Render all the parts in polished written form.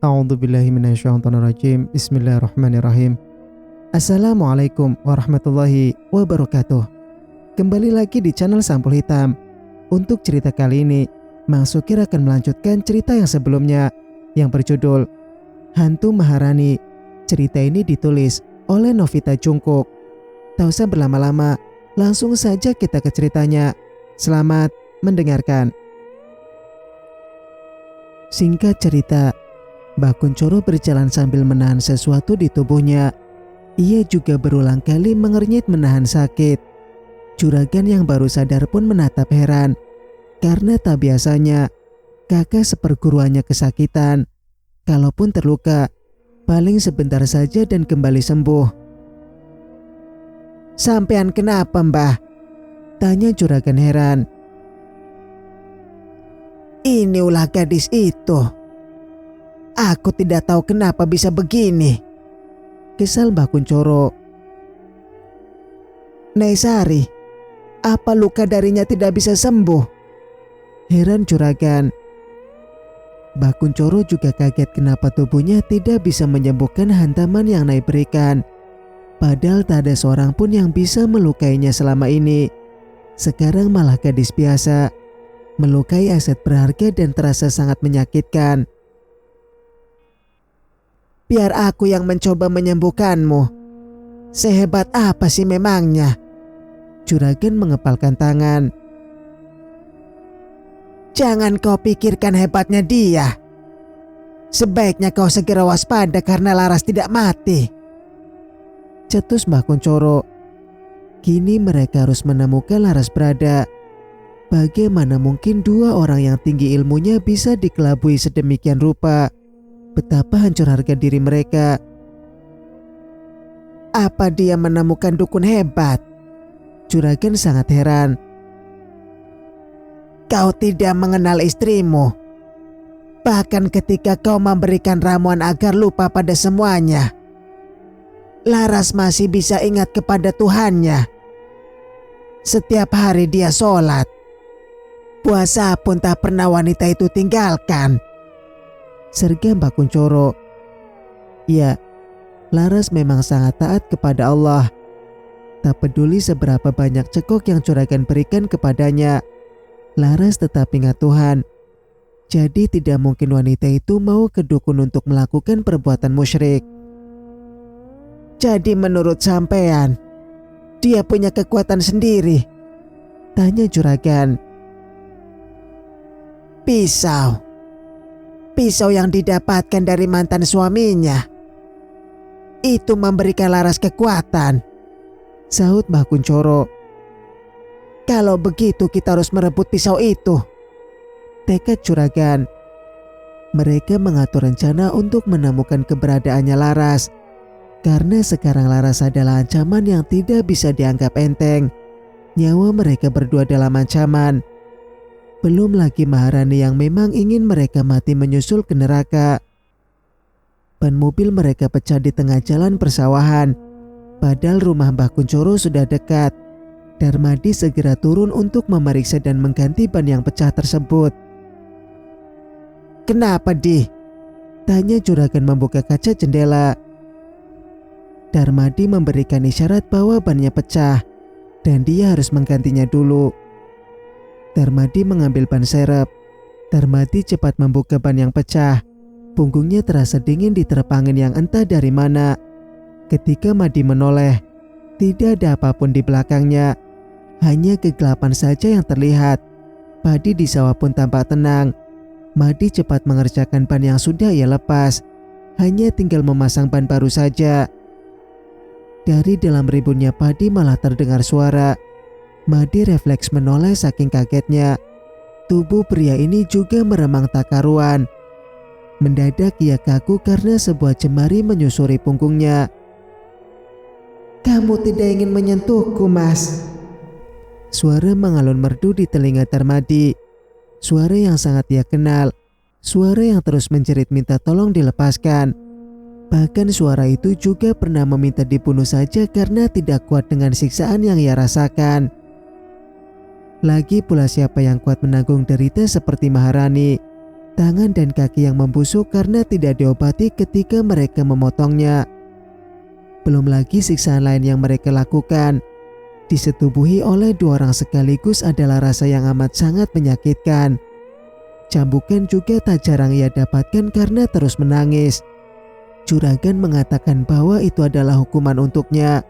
A'udzubillahi minasyaitonirrajim. Bismillahirrahmanirrahim. Assalamualaikum warahmatullahi wabarakatuh. Kembali lagi di channel Sampul Hitam. Untuk cerita kali ini, Mang Sukir akan melanjutkan cerita yang sebelumnya yang berjudul Hantu Maharani. Cerita ini ditulis oleh Novita Jungkook. Tak usah berlama-lama, langsung saja kita ke ceritanya. Selamat mendengarkan. Singkat cerita, Mbah Kunchoro berjalan sambil menahan sesuatu di tubuhnya. Ia juga berulang kali mengernyit menahan sakit. Juragan yang baru sadar pun menatap heran, karena tak biasanya kakak seperguruannya kesakitan. Kalaupun terluka, paling sebentar saja dan kembali sembuh. "Sampean kenapa, Mbah?" tanya juragan heran. "Ini ulah gadis itu. Aku tidak tahu kenapa bisa begini," kesal Mbah Kunchoro. "Nyai Sari, apa luka darinya tidak bisa sembuh?" heran juragan. Mbah Kunchoro juga kaget kenapa tubuhnya tidak bisa menyembuhkan hantaman yang Nyai berikan. Padahal tak ada seorang pun yang bisa melukainya selama ini. Sekarang malah gadis biasa melukai aset berharga dan terasa sangat menyakitkan. "Biar aku yang mencoba menyembuhkanmu. Sehebat apa sih memangnya?" Juragan mengepalkan tangan. "Jangan kau pikirkan hebatnya dia. Sebaiknya kau segera waspada karena Laras tidak mati," cetus Mbah Kunchoro. Kini mereka harus menemukan Laras berada. Bagaimana mungkin dua orang yang tinggi ilmunya bisa dikelabui sedemikian rupa? Betapa hancur harga diri mereka. "Apa dia menemukan dukun hebat?" Juragan sangat heran. "Kau tidak mengenal istrimu. Bahkan ketika kau memberikan ramuan agar lupa pada semuanya, Laras masih bisa ingat kepada Tuhannya. Setiap hari dia sholat. Puasa pun tak pernah wanita itu tinggalkan," sergam Mbah Kunchoro. Ya, Laras memang sangat taat kepada Allah. Tak peduli seberapa banyak cekok yang juragan berikan kepadanya, Laras tetap ingat Tuhan. Jadi tidak mungkin wanita itu mau ke dukun untuk melakukan perbuatan musyrik. "Jadi menurut sampean, dia punya kekuatan sendiri?" tanya juragan. Pisau yang didapatkan dari mantan suaminya itu memberikan Laras kekuatan," sahut Mbah Kunchoro. "Kalau begitu kita harus merebut pisau itu," tekad juragan. Mereka mengatur rencana untuk menemukan keberadaannya Laras. Karena sekarang Laras adalah ancaman yang tidak bisa dianggap enteng. Nyawa mereka berdua dalam ancaman. Belum lagi Maharani yang memang ingin mereka mati menyusul ke neraka. Ban mobil mereka pecah di tengah jalan persawahan. Padahal rumah Mbah Kunchoro sudah dekat. Darmadi segera turun untuk memeriksa dan mengganti ban yang pecah tersebut. "Kenapa, Di?" tanya juragan membuka kaca jendela. Darmadi memberikan isyarat bahwa bannya pecah dan dia harus menggantinya dulu. Darmadi mengambil ban serep. Darmadi cepat membuka ban yang pecah. Punggungnya terasa dingin diterpa angin yang entah dari mana. Ketika Madi menoleh, tidak ada apapun di belakangnya. Hanya kegelapan saja yang terlihat. Padi di sawah pun tampak tenang. Madi cepat mengerjakan ban yang sudah ia lepas. Hanya tinggal memasang ban baru saja. Dari dalam rimbunnya padi malah terdengar suara. Madi refleks menoleh saking kagetnya. Tubuh pria ini juga meremang tak karuan. Mendadak ia kaku karena sebuah jemari menyusuri punggungnya. "Kamu tidak ingin menyentuhku, Mas?" Suara mengalun merdu di telinga Darmadi. Suara yang sangat ia kenal. Suara yang terus menjerit minta tolong dilepaskan. Bahkan suara itu juga pernah meminta dibunuh saja karena tidak kuat dengan siksaan yang ia rasakan. Lagi pula siapa yang kuat menanggung derita seperti Maharani. tangan dan kaki yang membusuk karena tidak diobati ketika mereka memotongnya. Belum lagi siksaan lain yang mereka lakukan. Disetubuhi oleh 2 orang sekaligus adalah rasa yang amat sangat menyakitkan. Cambukan juga tak jarang ia dapatkan karena terus menangis. Juragan mengatakan bahwa itu adalah hukuman untuknya.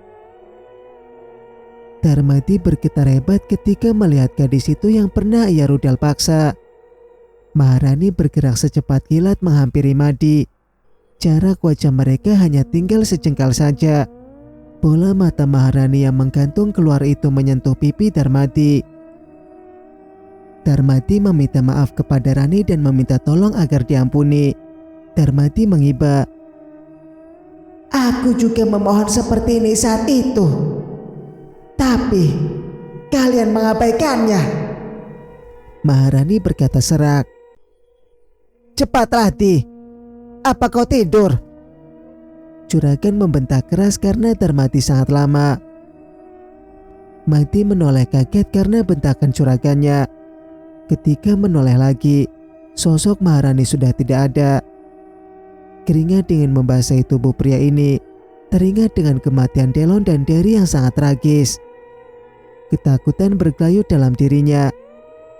Darmadi bergetar hebat ketika melihat gadis itu yang pernah ia rudal paksa. Maharani bergerak secepat kilat menghampiri Madi. Jarak wajah mereka hanya tinggal sejengkal saja. Bola mata Maharani yang menggantung keluar itu menyentuh pipi Darmadi. Darmadi meminta maaf kepada Rani dan meminta tolong agar diampuni. Darmadi mengiba. Aku juga memohon seperti ini saat itu. Tapi kalian mengabaikannya. Maharani berkata serak. Cepatlah Di. Apa kau tidur? Juragan membentak keras karena Darmadi sangat lama. Madi menoleh kaget karena bentakan juragannya. Ketika menoleh lagi, sosok Maharani sudah tidak ada. Keringat dingin membasahi tubuh pria ini. Teringat dengan kematian Delon dan Derry yang sangat tragis. Ketakutan bergelayut dalam dirinya.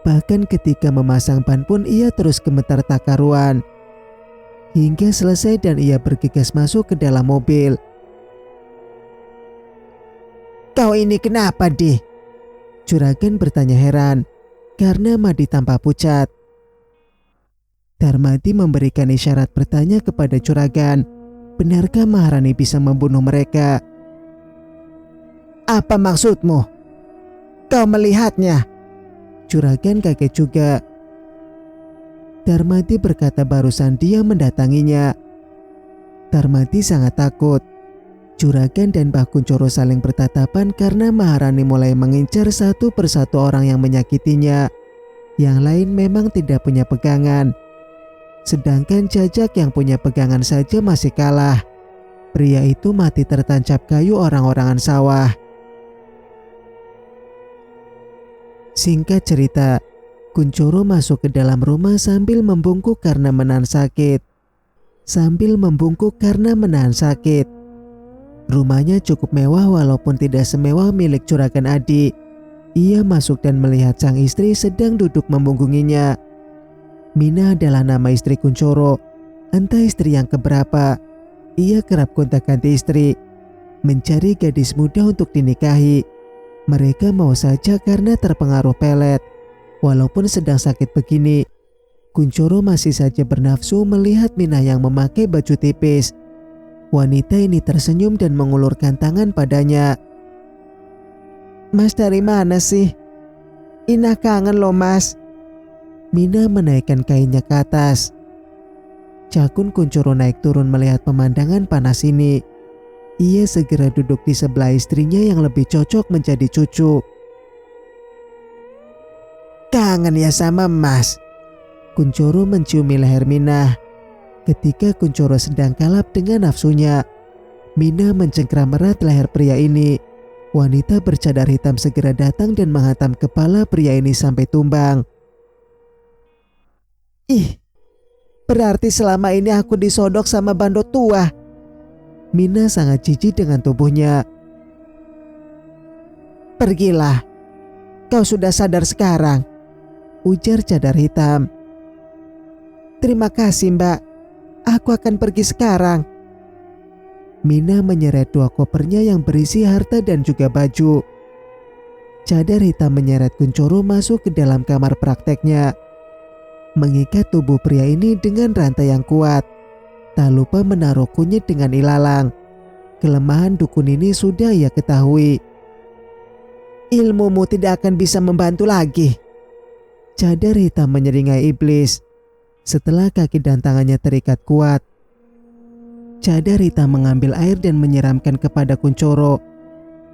Bahkan ketika memasang ban pun ia terus gemetar tak karuan. Hingga selesai dan ia bergegas masuk ke dalam mobil. Kau ini kenapa Di? Juragan bertanya heran karena Madi tampak pucat. Darmadi memberikan isyarat bertanya kepada juragan. Benarkah Maharani bisa membunuh mereka? Apa maksudmu? Kau melihatnya? Juragan kaget juga. Darmadi berkata barusan dia mendatanginya. Darmadi sangat takut. Juragan dan Mbah Kunchoro saling bertatapan karena Maharani mulai mengincar satu persatu orang yang menyakitinya. Yang lain memang tidak punya pegangan. Sedangkan Jajak yang punya pegangan saja masih kalah. Pria itu mati tertancap kayu orang-orangan sawah. Singkat cerita, Kunchoro masuk ke dalam rumah sambil membungkuk karena menahan sakit. Rumahnya cukup mewah walaupun tidak semewah milik juragan Adi. Ia masuk dan melihat sang istri sedang duduk membungkunginya. Mina adalah nama istri Kunchoro. Entah istri yang keberapa. Ia kerap gonta-ganti istri, mencari gadis muda untuk dinikahi. Mereka mau saja karena terpengaruh pelet. Walaupun sedang sakit begini, Kunchoro masih saja bernafsu melihat Mina yang memakai baju tipis. Wanita ini tersenyum dan mengulurkan tangan padanya. Mas dari mana sih? Ina kangen loh mas. Mina menaikkan kainnya ke atas. Jakun Kunchoro naik turun melihat pemandangan panas ini. Ia segera duduk di sebelah istrinya yang lebih cocok menjadi cucu. Kangen ya sama mas. Kunchoro menciumi leher Mina. Ketika Kunchoro sedang kalap dengan nafsunya, Mina mencengkram erat leher pria ini. Wanita bercadar hitam segera datang dan menghantam kepala pria ini sampai tumbang. Ih, berarti selama ini aku disodok sama bandot tua. Mina sangat jijik dengan tubuhnya. Pergilah, kau sudah sadar sekarang, ujar cadar hitam. Terima kasih mbak, aku akan pergi sekarang. Mina menyeret 2 kopernya yang berisi harta dan juga baju. Cadar hitam menyeret Kunchoro masuk ke dalam kamar prakteknya. Mengikat tubuh pria ini dengan rantai yang kuat. Tak lupa menaruh kunyit dengan ilalang. Kelemahan dukun ini sudah ia ketahui. Ilmumu tidak akan bisa membantu lagi. Cadar hitam menyeringai iblis. Setelah kaki dan tangannya terikat kuat, cadar hitam mengambil air dan menyiramkan kepada Kunchoro.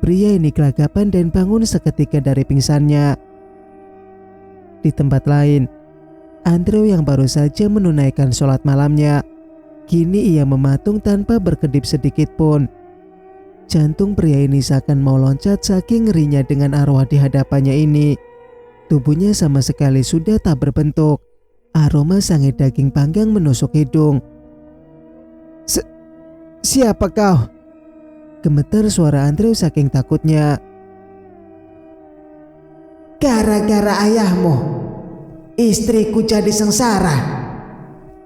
Pria ini gelagapan dan bangun seketika dari pingsannya. Di tempat lain, Andrew yang baru saja menunaikan sholat malamnya, kini ia mematung tanpa berkedip sedikit pun. Jantung pria ini seakan mau loncat saking ngerinya dengan arwah di hadapannya ini. Tubuhnya sama sekali sudah tak berbentuk. Aroma sange daging panggang menusuk hidung. Siapa kau?" Gemetar suara Andrew saking takutnya. "Gara-gara ayahmu, istriku jadi sengsara,"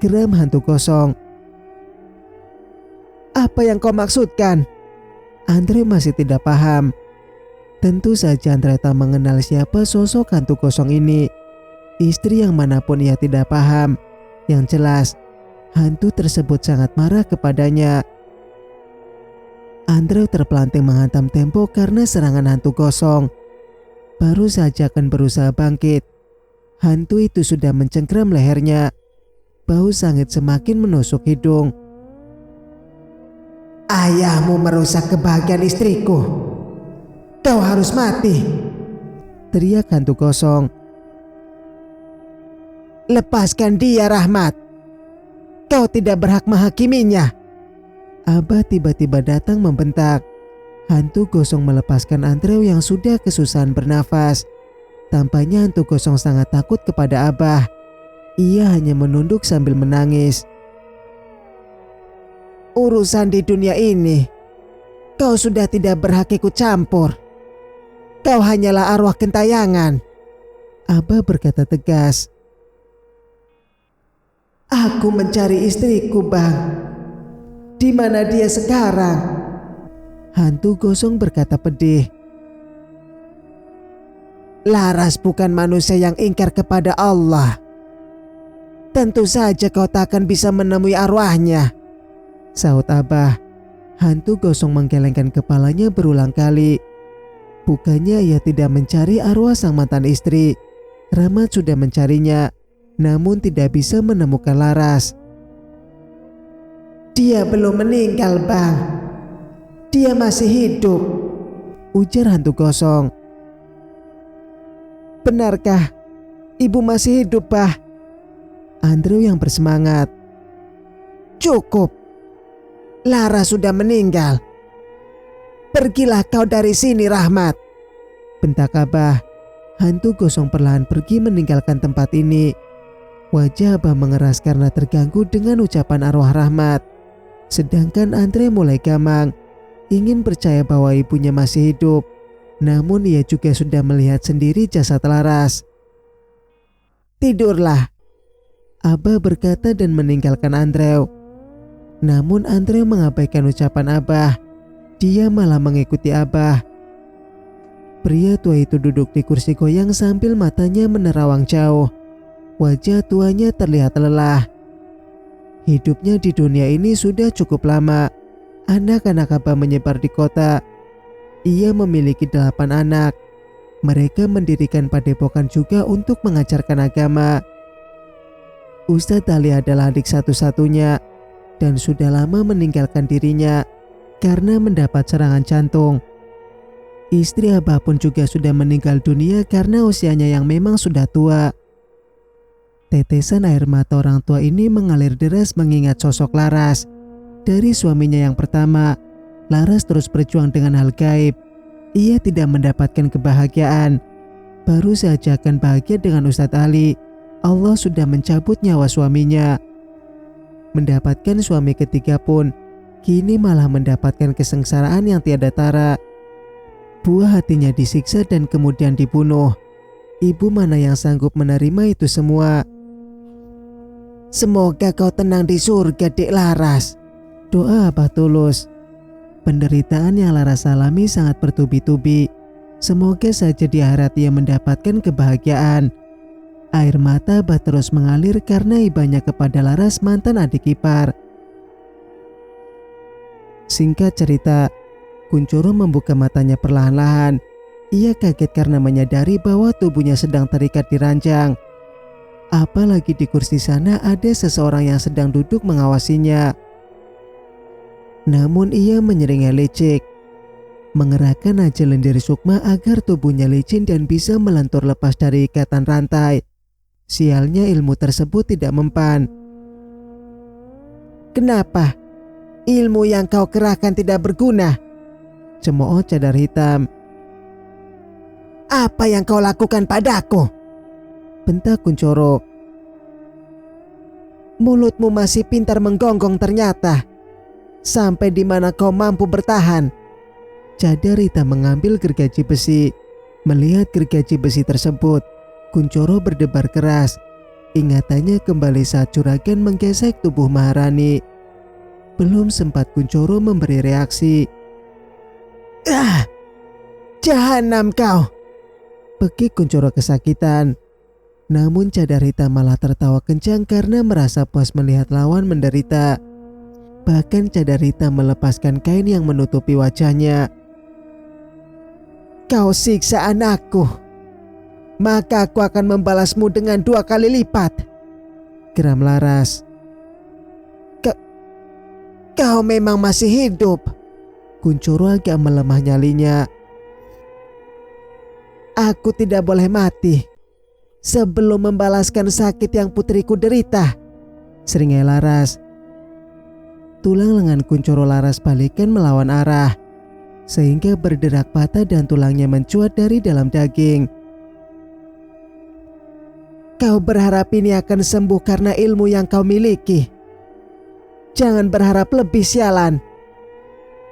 geram hantu kosong. "Apa yang kau maksudkan?" Andrew masih tidak paham. Tentu saja Andrew tak mengenal siapa sosok hantu kosong ini. Istri yang manapun ia tidak paham. Yang jelas, hantu tersebut sangat marah kepadanya. Andrew terpelanting menghantam tembok karena serangan hantu kosong. Baru saja akan berusaha bangkit, hantu itu sudah mencengkram lehernya. Bau sangit semakin menusuk hidung. "Ayahmu merusak kebahagiaan istriku. Kau harus mati," teriak hantu kosong. "Lepaskan dia, Rahmat. Kau tidak berhak menghakiminya." Abah tiba-tiba datang membentak. Hantu gosong melepaskan Andrew yang sudah kesusahan bernafas. Tampaknya hantu gosong sangat takut kepada Abah. Ia hanya menunduk sambil menangis. "Urusan di dunia ini, kau sudah tidak berhak ikut campur. Kau hanyalah arwah gentayangan," Abah berkata tegas. "Aku mencari istriku, Bang. Di mana dia sekarang?" Hantu gosong berkata pedih. "Laras bukan manusia yang ingkar kepada Allah. Tentu saja kau tak akan bisa menemui arwahnya," sahut Abah. Hantu gosong menggelengkan kepalanya berulang kali. Bukannya ia tidak mencari arwah sang mantan istri. Rahmat sudah mencarinya, namun tidak bisa menemukan Laras. "Dia belum meninggal, Bang. Dia masih hidup," ujar hantu kosong. "Benarkah ibu masih hidup, Bah?" Andrew yang bersemangat. "Cukup. Lara sudah meninggal. Pergilah kau dari sini, Rahmat," bentak Abah. Hantu gosong perlahan pergi meninggalkan tempat ini. Wajah Abah mengeras karena terganggu dengan ucapan arwah Rahmat. Sedangkan Andre mulai gamang, ingin percaya bahwa ibunya masih hidup. Namun ia juga sudah melihat sendiri jasad Laras. "Tidurlah," Abah berkata dan meninggalkan Andrew. Namun Andrew mengabaikan ucapan Abah. Dia malah mengikuti Abah. Pria tua itu duduk di kursi goyang sambil matanya menerawang jauh. Wajah tuanya terlihat lelah. Hidupnya di dunia ini sudah cukup lama. Anak-anak Abah menyebar di kota. Ia memiliki 8 anak. Mereka mendirikan padepokan juga untuk mengajarkan agama. Ustadz Ali adalah adik satu-satunya dan sudah lama meninggalkan dirinya karena mendapat serangan jantung. Istri Abah pun juga sudah meninggal dunia karena usianya yang memang sudah tua. Tetesan air mata orang tua ini mengalir deras mengingat sosok Laras. Dari suaminya yang pertama, Laras terus berjuang dengan hal gaib. Ia tidak mendapatkan kebahagiaan. Baru saja akan bahagia dengan Ustadz Ali, Allah sudah mencabut nyawa suaminya. Mendapatkan suami ketiga pun, kini malah mendapatkan kesengsaraan yang tiada tara. Buah hatinya disiksa dan kemudian dibunuh. Ibu mana yang sanggup menerima itu semua? "Semoga kau tenang di surga, Dek Laras," doa Abah tulus. Penderitaan yang Laras alami sangat bertubi-tubi. Semoga saja di akhirat ia mendapatkan kebahagiaan. Air mata Abah terus mengalir karena ibanya kepada Laras mantan adik ipar. Singkat cerita, Kuncoro membuka matanya perlahan-lahan. Ia kaget karena menyadari bahwa tubuhnya sedang terikat di ranjang. Apalagi di kursi sana ada seseorang yang sedang duduk mengawasinya. Namun ia menyeringai licik. Mengerahkan aja lendir sukma agar tubuhnya licin dan bisa melentur lepas dari ikatan rantai. Sialnya ilmu tersebut tidak mempan. "Kenapa? Ilmu yang kau kerahkan tidak berguna?" cemooh cadar hitam. "Apa yang kau lakukan padaku?" bentak Kuncoro. mulutmu masih pintar menggonggong ternyata. Sampai di mana kau mampu bertahan? Cadar Rita mengambil gergaji besi. Melihat gergaji besi tersebut, Kunchoro berdebar keras. Ingatannya kembali saat juragan menggesek tubuh Maharani. Belum sempat Kunchoro memberi reaksi. Jahanam kau! Pekik Kunchoro kesakitan. Namun cadar hitam malah tertawa kencang karena merasa puas melihat lawan menderita. Bahkan cadar hitam melepaskan kain yang menutupi wajahnya. Kau siksa anakku, maka aku akan membalasmu dengan 2 kali lipat, geram Laras. Kau memang masih hidup. Kunchoro agak melemah nyalinya. Aku tidak boleh mati sebelum membalaskan sakit yang putriku derita, seringai Laras. Tulang lengan Kunchoro Laras balikan melawan arah, sehingga berderak patah dan tulangnya mencuat dari dalam daging. Kau berharap ini akan sembuh karena ilmu yang kau miliki. Jangan berharap lebih, sialan.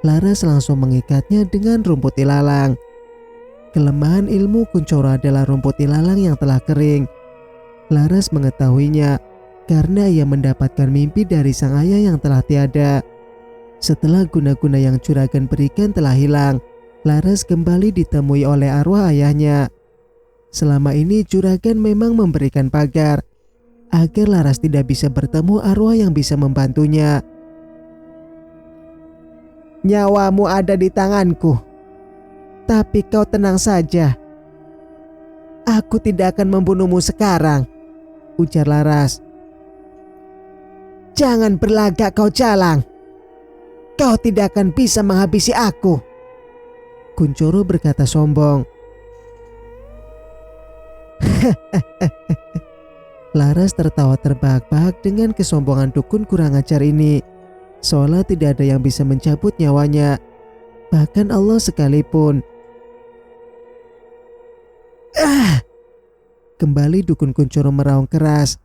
Laras langsung mengikatnya dengan rumput ilalang. Kelemahan ilmu Kunchoro adalah rumput ilalang yang telah kering. Laras mengetahuinya karena ia mendapatkan mimpi dari sang ayah yang telah tiada. Setelah guna-guna yang juragan berikan telah hilang, Laras kembali ditemui oleh arwah ayahnya. Selama ini juragan memang memberikan pagar agar Laras tidak bisa bertemu arwah yang bisa membantunya. Nyawamu ada di tanganku, tapi kau tenang saja. Aku tidak akan membunuhmu sekarang, ujar Laras. Jangan berlagak kau jalang. Kau tidak akan bisa menghabisi aku, Kunchoro berkata sombong. Laras tertawa terbahak-bahak dengan kesombongan dukun kurang ajar ini. Seolah tidak ada yang bisa mencabut nyawanya, bahkan Allah sekalipun. Kembali dukun Kunchoro meraung keras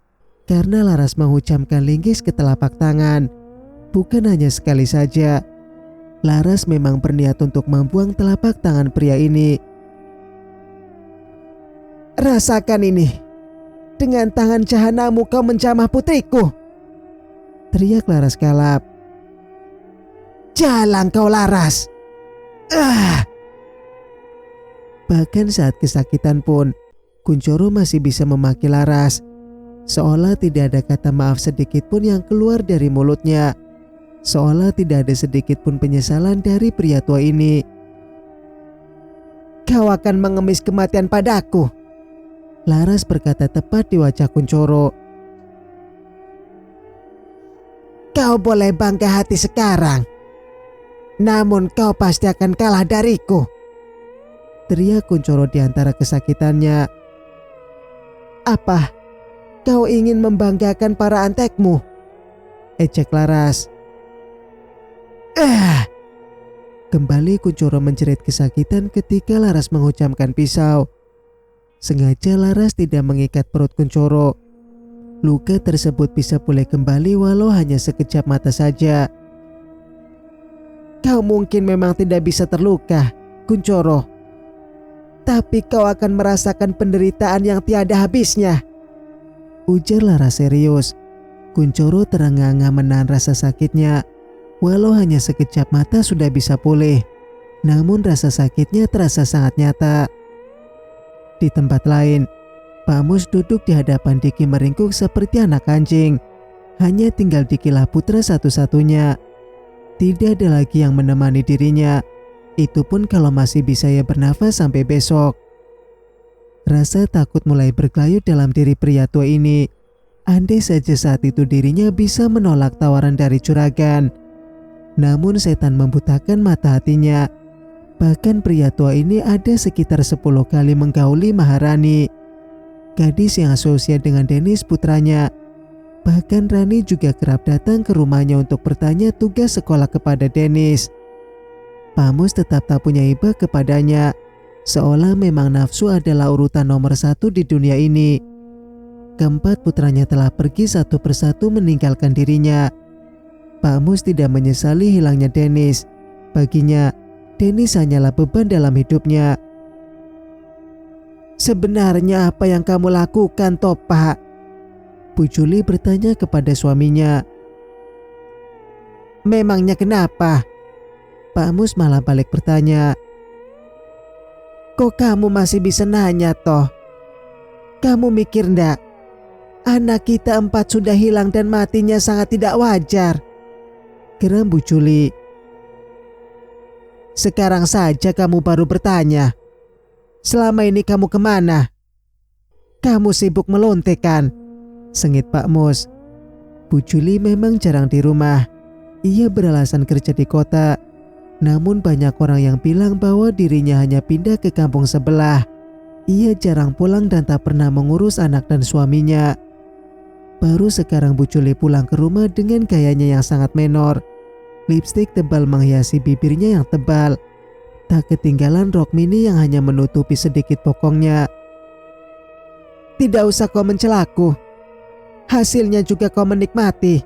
karena Laras menghujamkan linggis ke telapak tangan. Bukan hanya sekali saja, Laras memang berniat untuk membuang telapak tangan pria ini. Rasakan ini. Dengan tangan jahanamu kau menjamah putriku, teriak Laras kalap. Jalan kau Laras. Bahkan saat kesakitan pun, Kunchoro masih bisa memaki Laras. Seolah tidak ada kata maaf sedikit pun yang keluar dari mulutnya. Seolah tidak ada sedikit pun penyesalan dari pria tua ini. Kau akan mengemis kematian padaku, Laras berkata tepat di wajah Kunchoro. Kau boleh bangga hati sekarang, namun kau pasti akan kalah dariku, teriak Kunchoro di antara kesakitannya. Apa? Kau ingin membanggakan para antekmu? Ejek Laras. Kembali Kunchoro menjerit kesakitan ketika Laras menghujamkan pisau. Sengaja Laras tidak mengikat perut Kunchoro. Luka tersebut bisa pulih kembali walau hanya sekejap mata saja. Kau mungkin memang tidak bisa terluka, Kunchoro. Tapi kau akan merasakan penderitaan yang tiada habisnya, ujar Laras serius. Kunchoro terengah-engah menahan rasa sakitnya. Walau hanya sekejap mata sudah bisa pulih, namun rasa sakitnya terasa sangat nyata. Di tempat lain, Pak Mus duduk di hadapan Diki meringkuk seperti anak anjing. Hanya tinggal Dikilah putra satu-satunya. Tidak ada lagi yang menemani dirinya. Itu pun kalau masih bisa ia bernafas sampai besok. Rasa takut mulai berkelayut dalam diri pria tua ini. Andai saja saat itu dirinya bisa menolak tawaran dari juragan. Namun setan membutakan mata hatinya. Bahkan pria tua ini ada sekitar 10 kali menggauli Maharani, gadis yang seusia dengan Dennis putranya. Bahkan Rani juga kerap datang ke rumahnya untuk bertanya tugas sekolah kepada Dennis. Pamus tetap tak punya iba kepadanya, seolah memang nafsu adalah urutan nomor 1 di dunia ini. keempat putranya telah pergi satu persatu meninggalkan dirinya. Pak Mus tidak menyesali hilangnya Dennis. Baginya, Dennis hanyalah beban dalam hidupnya. "Sebenarnya apa yang kamu lakukan, toh, Pak?" Bu Juli bertanya kepada suaminya. "Memangnya kenapa?" Pak Mus malah balik bertanya. "Kok kamu masih bisa nanya, toh? Kamu mikir ndak? Anak kita 4 sudah hilang dan matinya sangat tidak wajar," geram Bu Juli. "Sekarang saja kamu baru bertanya. Selama ini kamu kemana? Kamu sibuk melontek kan?" sengit Pak Mus. Bu Juli memang jarang di rumah. Ia beralasan kerja di kota. Namun banyak orang yang bilang bahwa dirinya hanya pindah ke kampung sebelah. Ia jarang pulang dan tak pernah mengurus anak dan suaminya. Baru sekarang Bu Juli pulang ke rumah dengan gayanya yang sangat menor. Lipstik tebal menghiasi bibirnya yang tebal. Tak ketinggalan rok mini yang hanya menutupi sedikit bokongnya. "Tidak usah kau mencelaku. Hasilnya juga kau menikmati,"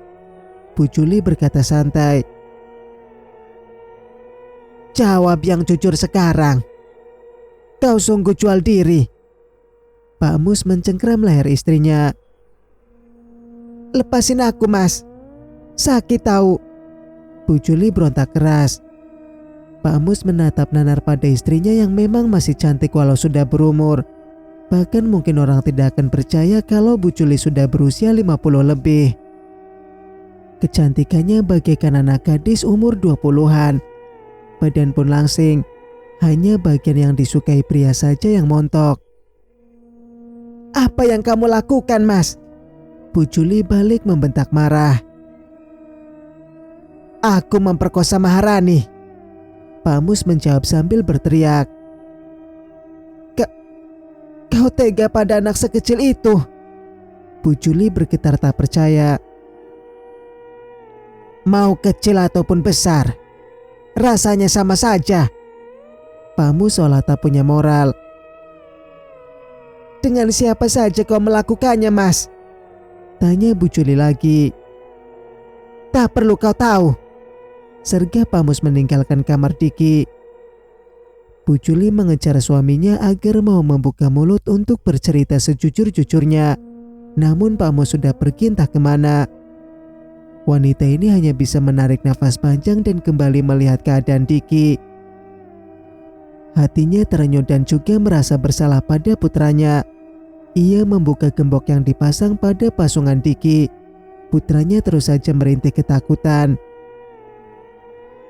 Bu Juli berkata santai. "Jawab yang jujur sekarang. Kau sungguh jual diri." Pak Mus mencengkram leher istrinya. "Lepasin aku, Mas. Sakit tahu." Bu Juli berontak keras. Pak Mus menatap nanar pada istrinya yang memang masih cantik walau sudah berumur. Bahkan mungkin orang tidak akan percaya kalau Bu Juli sudah berusia 50 lebih. Kecantikannya bagaikan anak gadis umur 20-an. Badan pun langsing. Hanya bagian yang disukai pria saja yang montok. "Apa yang kamu lakukan, Mas?" Bu Juli balik membentak marah. "Aku memperkosa Maharani." Pak Mus menjawab sambil berteriak. Kau tega pada anak sekecil itu?" Bu Juli bergetar tak percaya. "Mau kecil ataupun besar, rasanya sama saja." Pak Mus seolah tak punya moral. "Dengan siapa saja kau melakukannya, Mas?" tanya Bu Juli lagi. "Tak perlu kau tahu," serga Pak Mus meninggalkan kamar Diki. Bu Juli mengejar suaminya agar mau membuka mulut untuk bercerita sejujur-jujurnya. Namun Pak Mus sudah pergi entah kemana. Wanita ini hanya bisa menarik nafas panjang dan kembali melihat keadaan Diki. Hatinya terenyuh dan juga merasa bersalah pada putranya. Ia membuka gembok yang dipasang pada pasungan Diki. Putranya terus saja merintih ketakutan.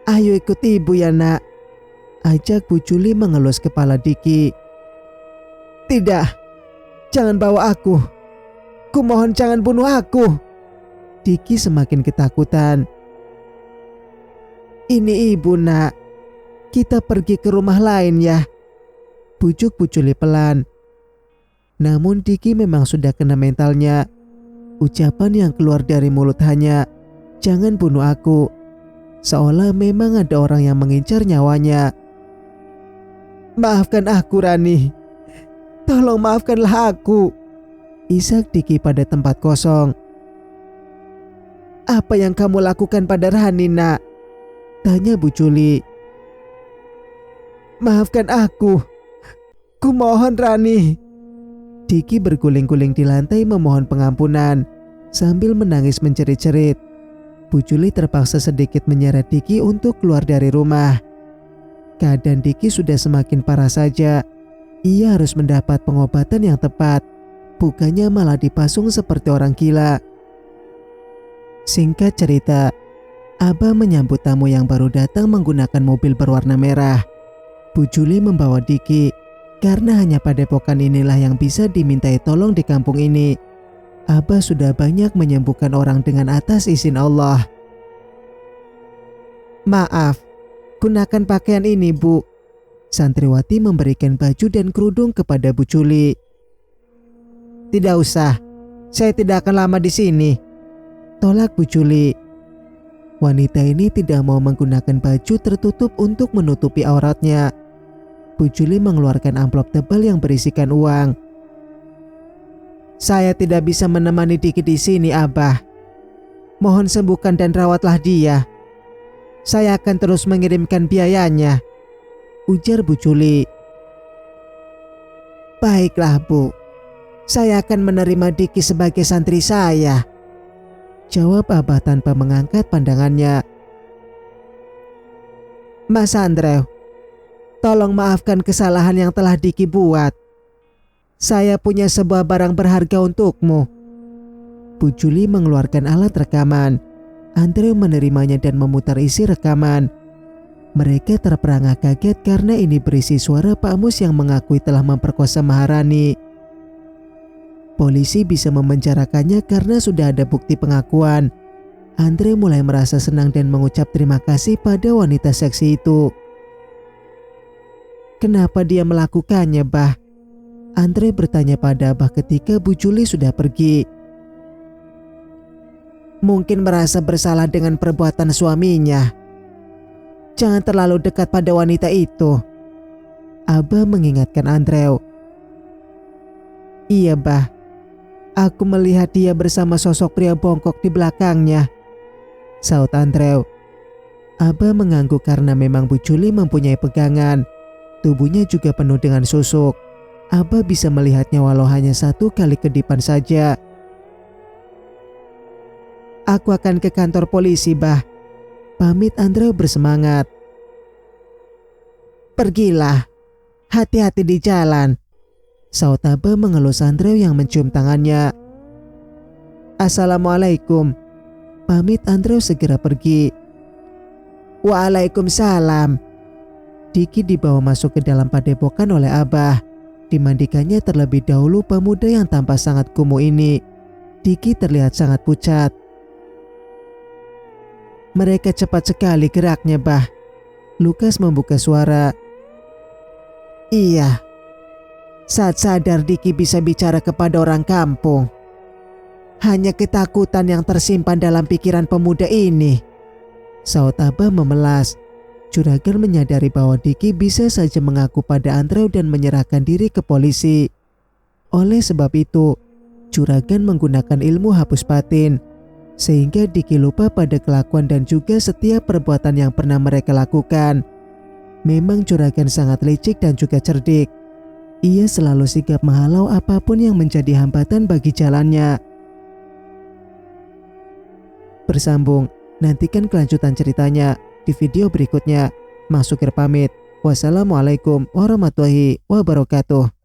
"Ayo ikut ibu ya, Nak," ajak Bu Juli mengelus kepala Diki. "Tidak, jangan bawa aku. Kumohon jangan bunuh aku." Diki semakin ketakutan. "Ini ibu, Nak. Kita pergi ke rumah lain ya," bujuk Bu Juli pelan. Namun Diki memang sudah kena mentalnya. Ucapan yang keluar dari mulut hanya, "Jangan bunuh aku." Seolah memang ada orang yang mengincar nyawanya. "Maafkan aku, Rani. Tolong maafkanlah aku," isak Diki pada tempat kosong. "Apa yang kamu lakukan pada Rani, Nak?" tanya Bu Juli. "Maafkan aku. Kumohon, Rani." Diki berguling-guling di lantai memohon pengampunan sambil menangis menjerit-jerit. Bu Juli terpaksa sedikit menyeret Diki untuk keluar dari rumah. Keadaan Diki sudah semakin parah saja. Ia harus mendapat pengobatan yang tepat. Bukannya malah dipasung seperti orang gila. Singkat cerita, Abah menyambut tamu yang baru datang menggunakan mobil berwarna merah. Bu Juli membawa Diki karena hanya padepokan inilah yang bisa dimintai tolong di kampung ini. Abah sudah banyak menyembuhkan orang dengan atas izin Allah. "Maaf, gunakan pakaian ini, Bu." Santriwati memberikan baju dan kerudung kepada Bu Juli. "Tidak usah, saya tidak akan lama di sini," tolak Bu Juli. Wanita ini tidak mau menggunakan baju tertutup untuk menutupi auratnya. Bu Juli mengeluarkan amplop tebal yang berisikan uang. Saya tidak bisa menemani Diki di sini, Abah. Mohon sembuhkan dan rawatlah dia. Saya akan terus mengirimkan biayanya, ujar Bu Juli. Baiklah, Bu. Saya akan menerima Diki sebagai santri saya, jawab Abah tanpa mengangkat pandangannya. Mas Andrew, tolong maafkan kesalahan yang telah Diki buat. Saya punya sebuah barang berharga untukmu. Bu Juli mengeluarkan alat rekaman. Andrew menerimanya dan memutar isi rekaman. Mereka terperangah kaget karena ini berisi suara Pak Mus yang mengakui telah memperkosa Maharani. Polisi bisa memenjarakannya karena sudah ada bukti pengakuan. Andre mulai merasa senang dan mengucap terima kasih pada wanita seksi itu. Kenapa dia melakukannya, Bah? Andre bertanya pada Abah ketika Bu Juli sudah pergi. Mungkin merasa bersalah dengan perbuatan suaminya. Jangan terlalu dekat pada wanita itu, Abah mengingatkan Andrew. Iya, Bah. Aku melihat dia bersama sosok pria bongkok di belakangnya, saut Andrew. Abah mengangguk karena memang Bu Juli mempunyai pegangan. Tubuhnya juga penuh dengan susuk. Abah bisa melihatnya walau hanya satu kali kedipan saja. Aku akan ke kantor polisi, Bah. Pamit Andrew bersemangat. Pergilah. Hati-hati di jalan, saut Abah mengelus Andrew yang mencium tangannya. Assalamualaikum. Pamit Andrew segera pergi. Waalaikumsalam. Diki dibawa masuk ke dalam padepokan oleh Abah. Dimandikannya terlebih dahulu pemuda yang tampak sangat kumuh ini. Diki terlihat sangat pucat. Mereka cepat sekali geraknya, Bah. Lukas membuka suara. Iya. Saat sadar Diki bisa bicara kepada orang kampung. Hanya ketakutan yang tersimpan dalam pikiran pemuda ini, saut Abah memelas. Juragan menyadari bahwa Diki bisa saja mengaku pada Andrew dan menyerahkan diri ke polisi. Oleh sebab itu, Juragan menggunakan ilmu hapus batin, sehingga Diki lupa pada kelakuan dan juga setiap perbuatan yang pernah mereka lakukan. Memang Juragan sangat licik dan juga cerdik. Ia selalu sigap menghalau apapun yang menjadi hambatan bagi jalannya. Bersambung, nantikan kelanjutan ceritanya di video berikutnya. Mas Sukir pamit. Wassalamualaikum warahmatullahi wabarakatuh.